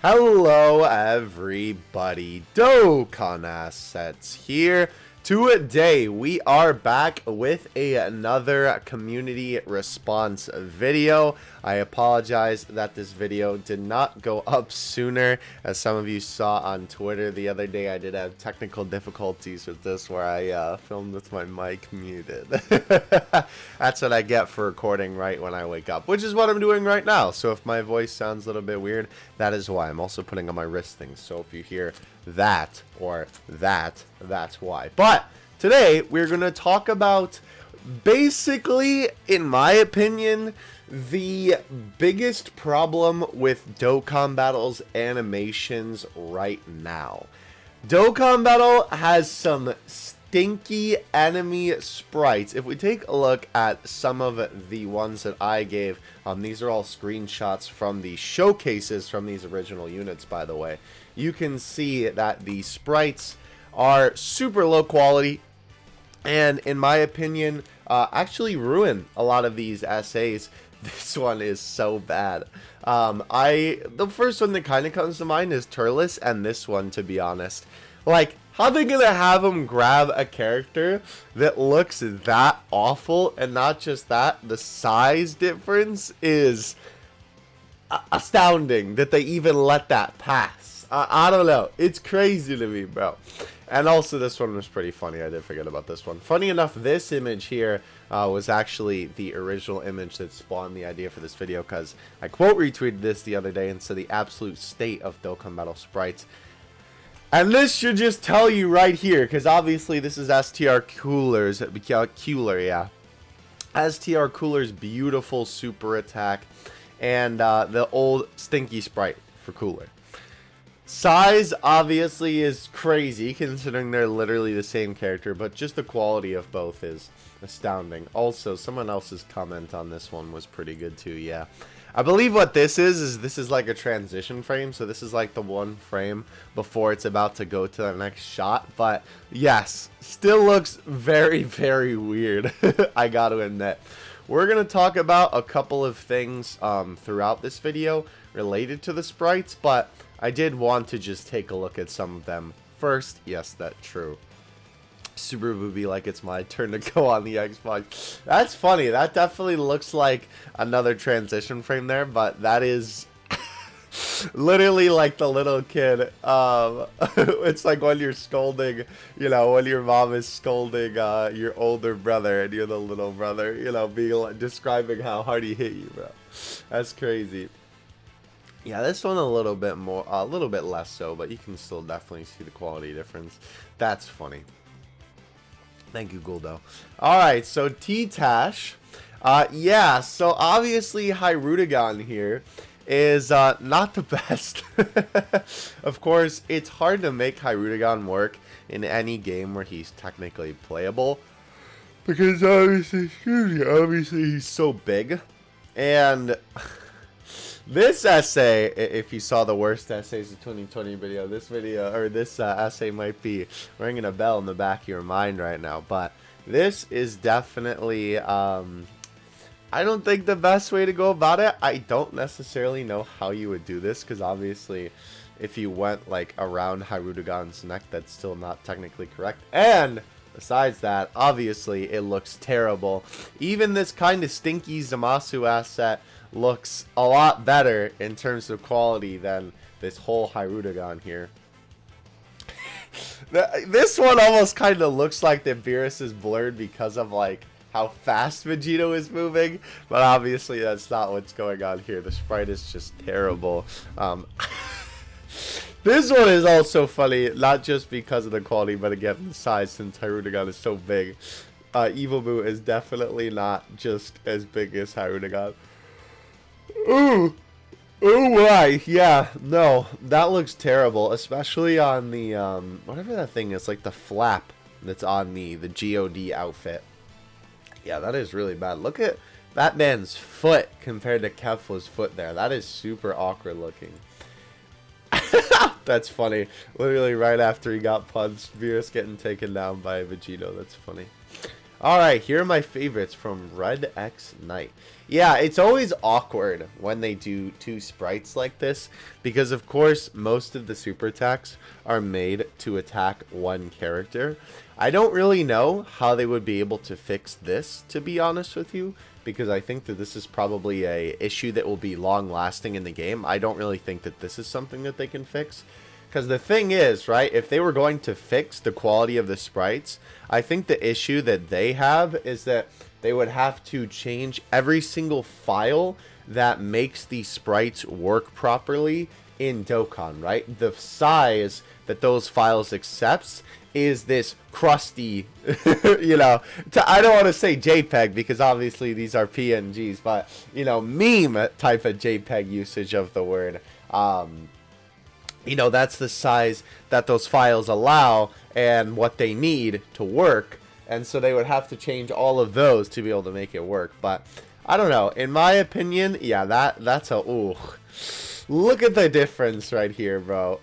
Hello everybody, Dokkan Assets here. Today we are back with another community response video. I apologize that this video did not go up sooner. As some of you saw on Twitter the other day, I did have technical difficulties with this where I filmed with my mic muted. That's what I get for recording right when I wake up, which is what I'm doing right now. So if my voice sounds a little bit weird, that is why. I'm also putting on my wrist things, so if you hear that or that, that's why. But today we're going to talk about basically, in my opinion, the biggest problem with Dokkan Battle's animations right now. Dokkan Battle has some stinky enemy sprites. If we take a look at some of the ones that I gave, these are all screenshots from the showcases from these original units, by the way. You can see that the sprites are super low quality and, in my opinion, actually ruin a lot of these essays. This one is so bad. The first one that kind of comes to mind is Turles, and this one, to be honest. Like, how they gonna have him grab a character that looks that awful? And not just that, the size difference is astounding that they even let that pass. I don't know. It's crazy to me, bro. And also, this one was pretty funny. I did forget about this one. Funny enough, this image here was actually the original image that spawned the idea for this video, because I quote retweeted this the other day and said the absolute state of Dokkan Battle sprites. And this should just tell you right here, because obviously this is STR Cooler's, yeah. STR Cooler's beautiful super attack, and the old stinky sprite for Cooler. Size obviously is crazy considering they're literally the same character, but just the quality of both is astounding. Also, someone else's comment on this one was pretty good too, yeah. I believe what this is like a transition frame, so this is like the one frame before it's about to go to the next shot, but yes, still looks very, very weird, I gotta admit. We're going to talk about a couple of things throughout this video related to the sprites, but I did want to just take a look at some of them. First, yes, that's true. Super Booby, like it's my turn to go on the Xbox. That's funny. That definitely looks like another transition frame there, but that is literally like the little kid. It's like when you're scolding, you know, when your mom is scolding your older brother and you're the little brother, you know, being like, describing how hard he hit you, bro. That's crazy. Yeah, this one a little bit more, a little bit less so, but you can still definitely see the quality difference. That's funny. Thank you, Guldo. Alright, so T-Tash. Yeah, so obviously Hyrudigan here is not the best. Of course, it's hard to make Hyrudigan work in any game where he's technically playable, because obviously, obviously he's so big. And this essay, if you saw the worst essays of 2020 video, this video, or this essay might be ringing a bell in the back of your mind right now. But this is definitely, I don't think the best way to go about it. I don't necessarily know how you would do this, because obviously if you went like around Hyrudigan's neck, that's still not technically correct. And besides that, obviously it looks terrible. Even this kind of stinky Zamasu asset looks a lot better in terms of quality than this whole Hyrudigan here. This one almost kind of looks like the Beerus is blurred because of like how fast Vegito is moving, but obviously that's not what's going on here. The sprite is just terrible. This one is also funny, not just because of the quality, but again the size, since Hyrudigan is so big. Evil Boo is definitely not just as big as Hyrudigan. Ooh. Oh my, yeah, no, that looks terrible, especially on the, whatever that thing is, like the flap that's on the GOD outfit. Yeah, that is really bad. Look at that man's foot compared to Kefla's foot there. That is super awkward looking. That's funny. Literally right after he got punched, Beerus getting taken down by Vegito. That's funny. Alright, here are my favorites from Red X Knight. Yeah, it's always awkward when they do two sprites like this, because of course most of the super attacks are made to attack one character. I don't really know how they would be able to fix this, to be honest with you, because I think that this is probably a issue that will be long lasting in the game. I don't really think that this is something that they can fix. Because the thing is, right, if they were going to fix the quality of the sprites, I think the issue that they have is that they would have to change every single file that makes the sprites work properly in Dokkan, right? The size that those files accepts is this crusty, you know, I don't want to say JPEG because obviously these are PNGs, but, you know, meme type of JPEG usage of the word. You know, that's the size that those files allow and what they need to work. And so they would have to change all of those to be able to make it work. But I don't know. In my opinion, yeah, that's a ooh. Look at the difference right here, bro.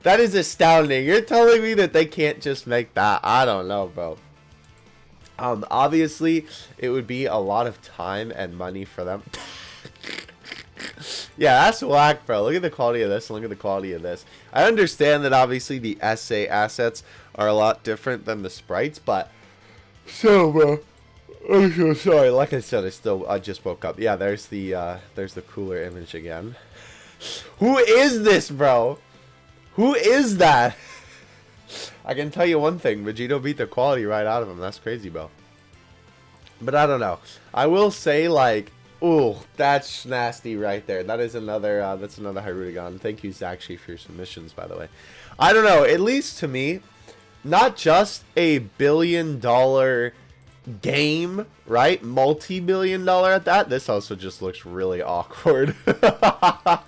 That is astounding. You're telling me that they can't just make that? I don't know, bro. Obviously, it would be a lot of time and money for them. Yeah, that's whack, bro. Look at the quality of this and look at the quality of this. I understand that obviously the SA assets are a lot different than the sprites, but so, bro, I'm so sorry. Like I said, I just woke up. Yeah, there's the cooler image again. Who is this, bro? Who is that? I can tell you one thing, Vegito beat the quality right out of him. That's crazy, bro. But I don't know. I will say, like, ooh, that's nasty right there. That is another, that's another Hyrudigon. Thank you, Zakshi, for your submissions, by the way. I don't know, at least to me, not just a $billion game, right? Multi-billion-dollar at that. This also just looks really awkward. But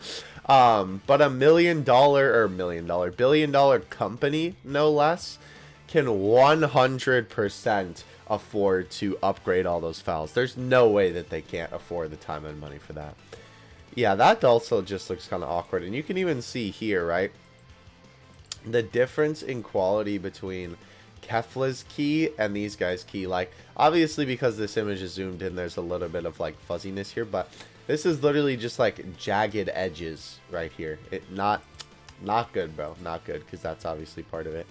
a billion-dollar company, no less, can 100% afford to upgrade all those files. There's no way that they can't afford the time and money for that. Yeah, that also just looks kind of awkward. And you can even see here, right, the difference in quality between Kefla's key and these guys' key. Like, obviously because this image is zoomed in, there's a little bit of like fuzziness here, but this is literally just like jagged edges right here. Not good, bro. Not good, because that's obviously part of it.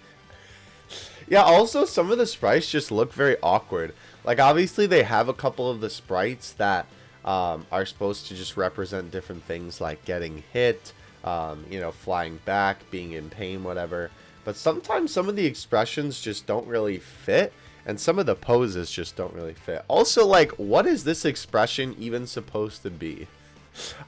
Yeah, also some of the sprites just look very awkward. Like, obviously they have a couple of the sprites that are supposed to just represent different things, like getting hit, you know, flying back, being in pain, whatever. But sometimes some of the expressions just don't really fit, and some of the poses just don't really fit. Also, like, what is this expression even supposed to be?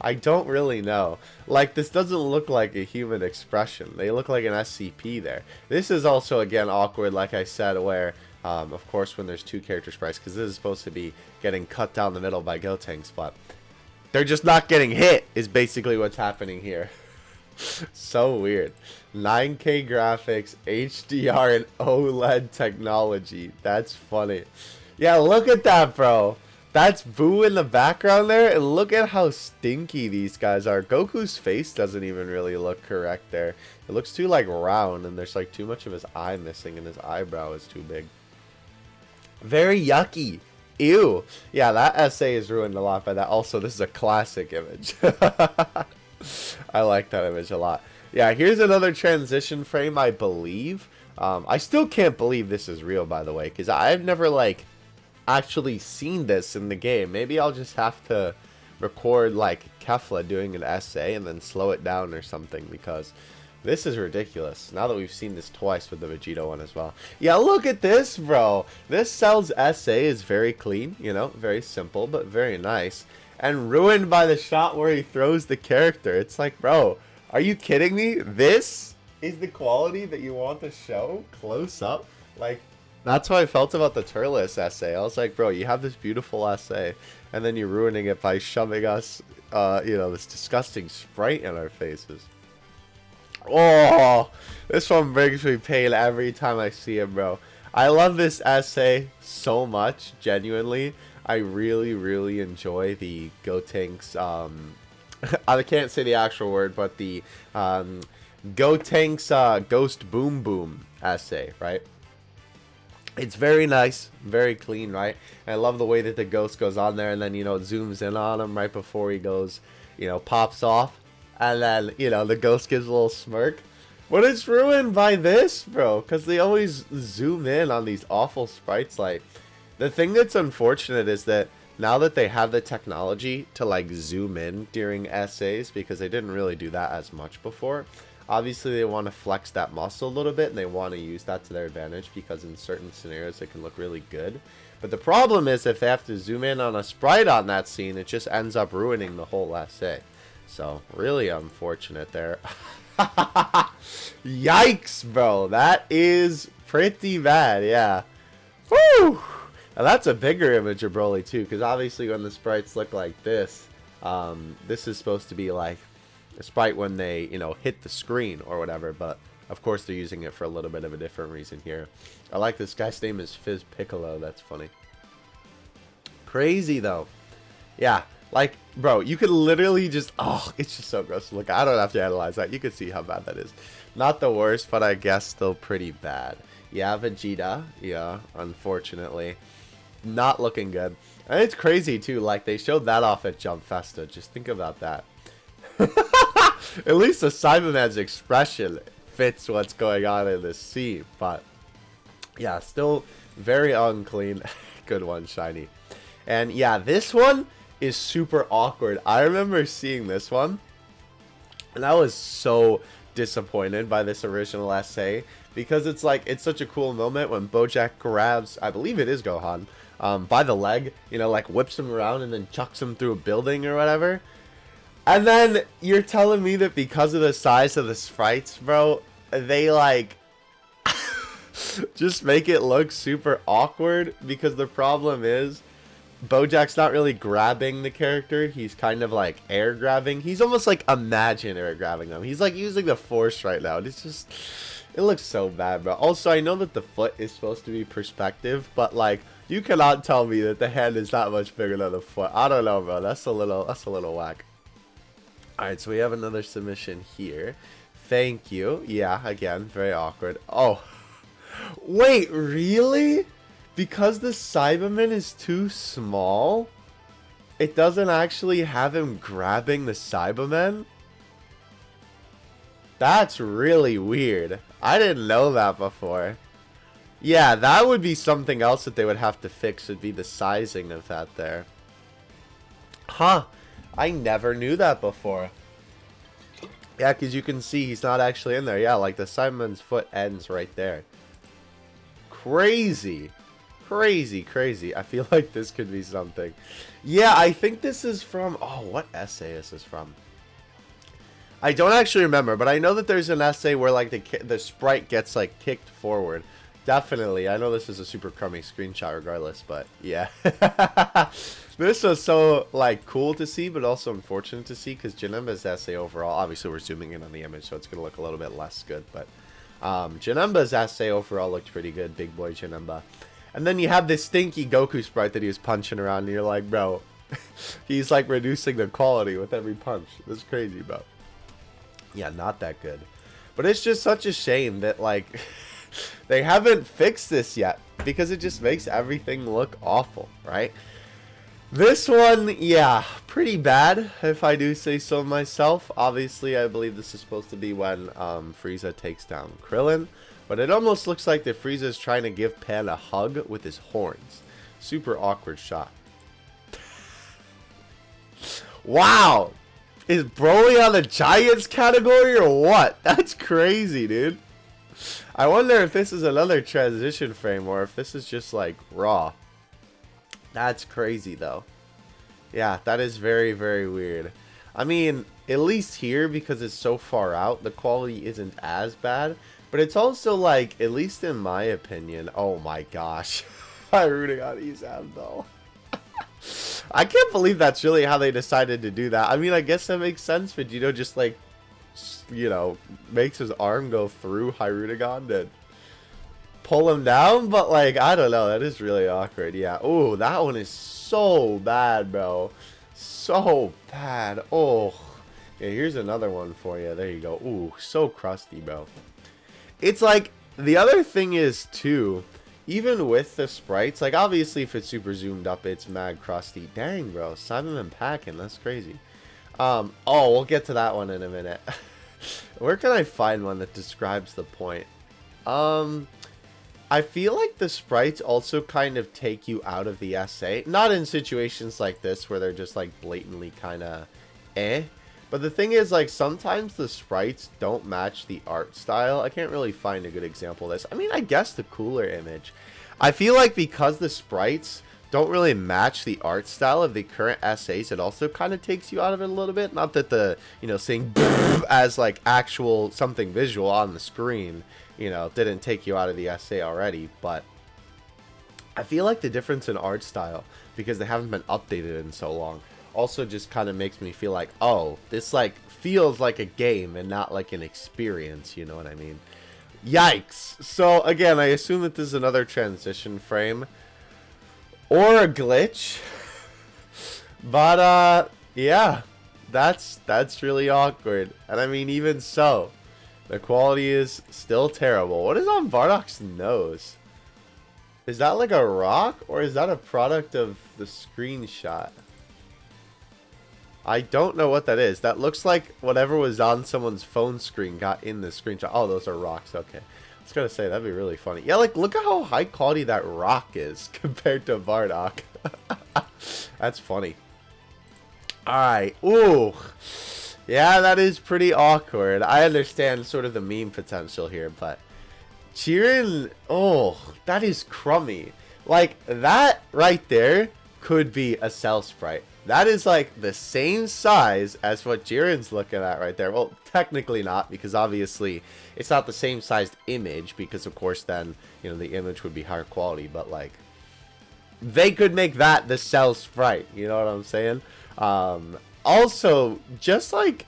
I don't really know. Like, this doesn't look like a human expression. They look like an SCP there. This is also, again, awkward, like I said, where, of course, when there's two character sprites, because this is supposed to be getting cut down the middle by Gotenks, but they're just not getting hit, is basically what's happening here. So weird. 9K graphics, HDR, and OLED technology. That's funny. Yeah, look at that, bro. That's Boo in the background there, and look at how stinky these guys are. Goku's face doesn't even really look correct there. It looks too, like, round, and there's, like, too much of his eye missing, and his eyebrow is too big. Very yucky. Ew. Yeah, that essay is ruined a lot by that. Also, this is a classic image. I like that image a lot. Yeah, here's another transition frame, I believe. I still can't believe this is real, by the way, because I've never, like, actually seen this in the game. Maybe I'll just have to record like Kefla doing an essay and then slow it down or something, because this is ridiculous now that we've seen this twice with the Vegito one as well. Yeah, look at this, bro. This Cell's essay is very clean, you know, very simple but very nice, and ruined by the shot where he throws the character. It's like, bro, are you kidding me? This is the quality that you want to show close up? Like, that's how I felt about the Turles essay. I was like, bro, you have this beautiful essay, and then you're ruining it by shoving us, you know, this disgusting sprite in our faces. Oh, this one brings me pain every time I see it, bro. I love this essay so much, genuinely. I really, really enjoy the Gotenks, I can't say the actual word, but the Gotenks Ghost Boom Boom essay, right? It's very nice, very clean, right? And I love the way that the ghost goes on there and then, you know, it zooms in on him right before he goes, you know, pops off. And then, you know, the ghost gives a little smirk. But it's ruined by this, bro, because they always zoom in on these awful sprites. Like, the thing that's unfortunate is that now that they have the technology to, like, zoom in during essays, because they didn't really do that as much before, obviously they want to flex that muscle a little bit, and they want to use that to their advantage, because in certain scenarios it can look really good. But the problem is, if they have to zoom in on a sprite on that scene, it just ends up ruining the whole essay. So, really unfortunate there. Yikes, bro. That is pretty bad, yeah. Woo! And that's a bigger image of Broly, too, because obviously when the sprites look like this, this is supposed to be like a sprite when they, you know, hit the screen or whatever, but of course they're using it for a little bit of a different reason here. I like this guy's name is Fizz Piccolo. That's funny. Crazy, though. Yeah. Like, bro, you could literally just... Oh, it's just so gross to look at. I don't have to analyze that. You can see how bad that is. Not the worst, but I guess still pretty bad. Yeah, Vegeta. Yeah, unfortunately. Not looking good. And it's crazy, too. Like, they showed that off at Jump Festa. Just think about that. At least the Cyberman's expression fits what's going on in this scene. But, yeah, still very unclean. Good one, Shiny. And, yeah, this one is super awkward. I remember seeing this one, and I was so disappointed by this original essay, because it's like, it's such a cool moment when Bojack grabs, I believe it is Gohan, by the leg, you know, like whips him around and then chucks him through a building or whatever. And then you're telling me that because of the size of the sprites, bro, they like just make it look super awkward, because the problem is Bojack's not really grabbing the character. He's kind of like air grabbing. He's almost like imagine air grabbing them. He's like using the force right now. It's just, it looks so bad, bro. Also, I know that the foot is supposed to be perspective, but like, you cannot tell me that the hand is that much bigger than the foot. I don't know, bro. That's a little whack. Alright, so we have another submission here. Thank you. Yeah, again, very awkward. Oh. Wait, really? Because the Cyberman is too small, it doesn't actually have him grabbing the Cyberman? That's really weird. I didn't know that before. Yeah, that would be something else that they would have to fix, would be the sizing of that there. Huh. I never knew that before. Yeah, because you can see he's not actually in there. Yeah, like the Cyberman's foot ends right there. Crazy. Crazy, crazy. I feel like this could be something. Yeah, I think this is from... Oh, what essay is this from? I don't actually remember, but I know that there's an essay where like the sprite gets like kicked forward. Definitely. I know this is a super crummy screenshot regardless, but yeah. This was so like cool to see, but also unfortunate to see, because Janemba's essay overall, obviously we're zooming in on the image, so it's going to look a little bit less good, but Janemba's essay overall looked pretty good. Big boy Janemba. And then you have this stinky Goku sprite that he was punching around, and you're like, bro, he's like reducing the quality with every punch. That's crazy, bro. Yeah, not that good. But it's just such a shame that, like, they haven't fixed this yet, because it just makes everything look awful, right? This one, yeah, pretty bad, if I do say so myself. Obviously, I believe this is supposed to be when Frieza takes down Krillin. But it almost looks like that Frieza is trying to give Pan a hug with his horns. Super awkward shot. Wow! Is Broly on the Giants category or what? That's crazy, dude. I wonder if this is another transition frame or if this is just like raw. That's crazy though. Yeah, that is very, very weird. I mean, at least here, because it's so far out, the quality isn't as bad. But it's also like, at least in my opinion, oh my gosh. I'm rooting on Izam though. I can't believe that's really how they decided to do that. I mean, I guess that makes sense. Vegito just like, you know, makes his arm go through Hyrudigan and pull him down. But like, I don't know. That is really awkward. Yeah. Oh, that one is so bad, bro. So bad. Oh. Yeah, here's another one for you. There you go. Ooh, so crusty, bro. It's like, the other thing is, too, even with the sprites, like obviously if it's super zoomed up, it's mad crusty. Dang, bro, Cyberman packing, that's crazy. Oh, we'll get to that one in a minute. Where can I find one that describes the point? I feel like the sprites also kind of take you out of the essay. Not in situations like this where they're just like blatantly kind of eh. But the thing is, like, sometimes the sprites don't match the art style. I can't really find a good example of this. I mean, I guess the cooler image. I feel like because the sprites don't really match the art style of the current essays, it also kind of takes you out of it a little bit. Not that the, you know, saying as like actual something visual on the screen, you know, didn't take you out of the essay already. But I feel like the difference in art style, because they haven't been updated in so long, also just kind of makes me feel like, oh, this like feels like a game and not like an experience, you know what I mean? Yikes. So again, I assume that this is another transition frame or a glitch. But yeah, that's really awkward. And I mean, even so, the quality is still terrible. What is on Bardock's nose? Is that like a rock, or is that a product of the screenshot? I don't know what that is. That looks like whatever was on someone's phone screen got in the screenshot. Oh, those are rocks. Okay. I was going to say, that'd be really funny. Yeah, like, look at how high quality that rock is compared to Bardock. That's funny. Alright. Ooh. Yeah, that is pretty awkward. I understand sort of the meme potential here, but Jiren, oh, that is crummy. Like, that right there could be a cell sprite. That is like the same size as what Jiren's looking at right there. Well, technically not, because obviously it's not the same sized image, because of course then, you know, the image would be higher quality, but like they could make that the cell sprite, you know what I'm saying? Also, just like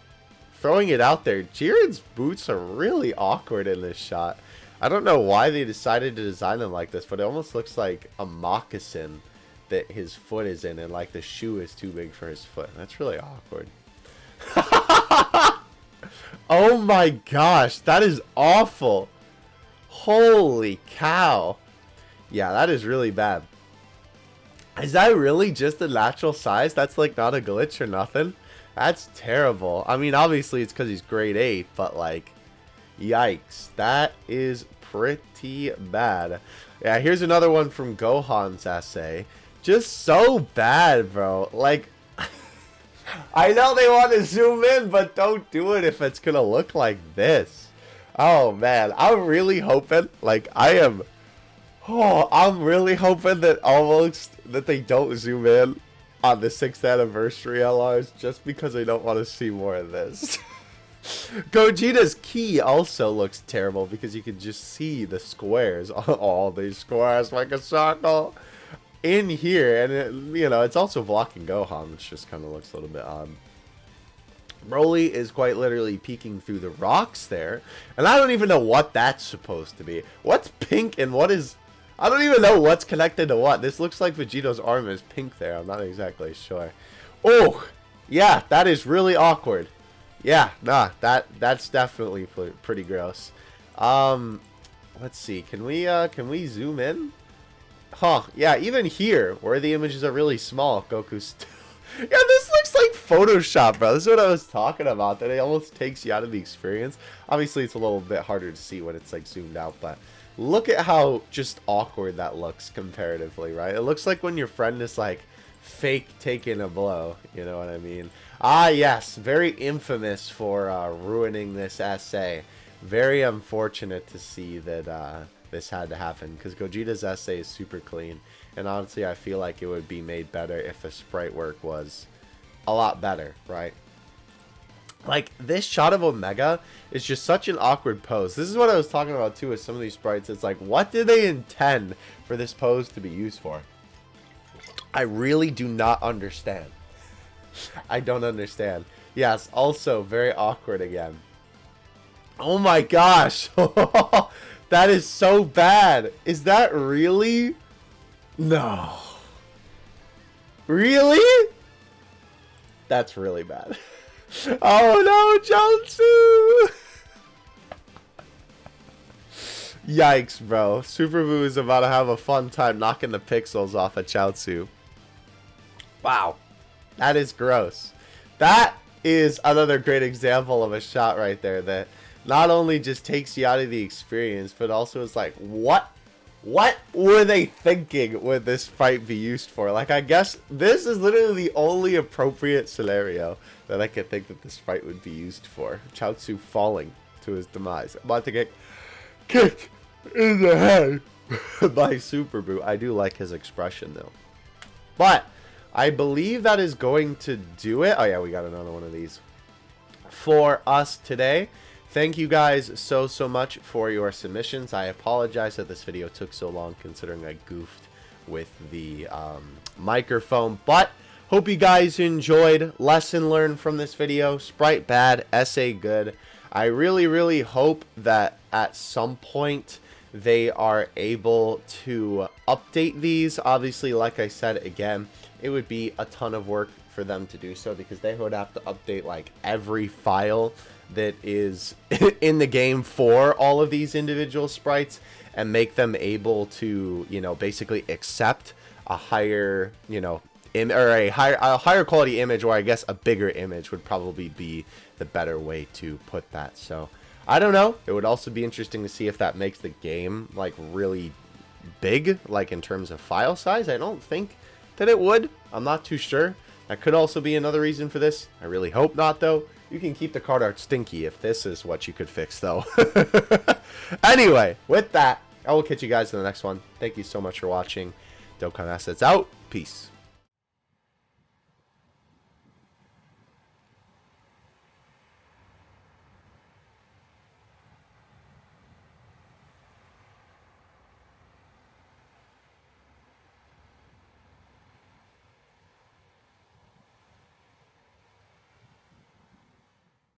throwing it out there, Jiren's boots are really awkward in this shot. I don't know why they decided to design them like this, but it almost looks like a moccasin that his foot is in, and like the shoe is too big for his foot. That's really awkward. Oh my gosh, that is awful. Holy cow. Yeah, that is really bad. Is that really just the natural size? That's like not a glitch or nothing? That's terrible. I mean, obviously it's because he's grade 8, but like, yikes. That is pretty bad. Yeah, here's another one from Gohan's essay. Just so bad, bro. Like, I know they want to zoom in, but don't do it if it's going to look like this. Oh, man. I'm really hoping, like, I'm really hoping that they don't zoom in on the 6th anniversary LRs just because I don't want to see more of this. Gogeta's key also looks terrible because you can just see the squares. All these squares like a circle in here, and it, you know, it's also blocking Gohan, which just kind of looks a little bit odd. Broly is quite literally peeking through the rocks there, and I don't even know what that's supposed to be. What's pink and what is... I don't even know what's connected to what. This looks like Vegito's arm is pink there. I'm not exactly sure. Oh, yeah, that is really awkward. Yeah, nah, that's definitely pretty gross. Let's see. Can we zoom in? Huh, yeah, even here, where the images are really small, Goku's still... Yeah, this looks like Photoshop, bro. This is what I was talking about, that it almost takes you out of the experience. Obviously, it's a little bit harder to see when it's, like, zoomed out, but look at how just awkward that looks comparatively, right? It looks like when your friend is, like, fake taking a blow, you know what I mean? Ah, yes, very infamous for ruining this essay. Very unfortunate to see that this had to happen, because Gogeta's essay is super clean, and honestly I feel like it would be made better if the sprite work was a lot better, right? Like, this shot of Omega is just such an awkward pose. This is what I was talking about too with some of these sprites. It's like, what did they intend for this pose to be used for? I really do not understand. I don't understand. Yes, also very awkward again. Oh my gosh. That is so bad. Is that really? No. Really? That's really bad. Oh no, Johnsu! Yikes, bro. Superboo is about to have a fun time knocking the pixels off of Chaozu. Wow. That is gross. That is another great example of a shot right there that not only just takes you out of the experience, but also is like, what were they thinking would this fight be used for? Like, I guess this is literally the only appropriate scenario that I could think that this fight would be used for. Chaozu falling to his demise. About to get kicked in the head by Superboo. I do like his expression, though. But I believe that is going to do it. Oh, yeah, we got another one of these for us today. Thank you guys so much for your submissions. I apologize that this video took so long considering I goofed with the microphone. But hope you guys enjoyed. Lesson learned from this video. Sprite bad, essay good. I really hope that at some point they are able to update these. Obviously, like I said, again, it would be a ton of work for them to do so because they would have to update like every file that is in the game for all of these individual sprites and make them able to, you know, basically accept a higher, you know, a higher quality image, or I guess a bigger image would probably be the better way to put that. So I don't know. It would also be interesting to see if that makes the game like really big, like in terms of file size. I don't think that it would. I'm not too sure. That could also be another reason for this. I really hope not, though. You can keep the card art stinky if this is what you could fix, though. Anyway, with that, I will catch you guys in the next one. Thank you so much for watching. Dokkan Assets out. Peace.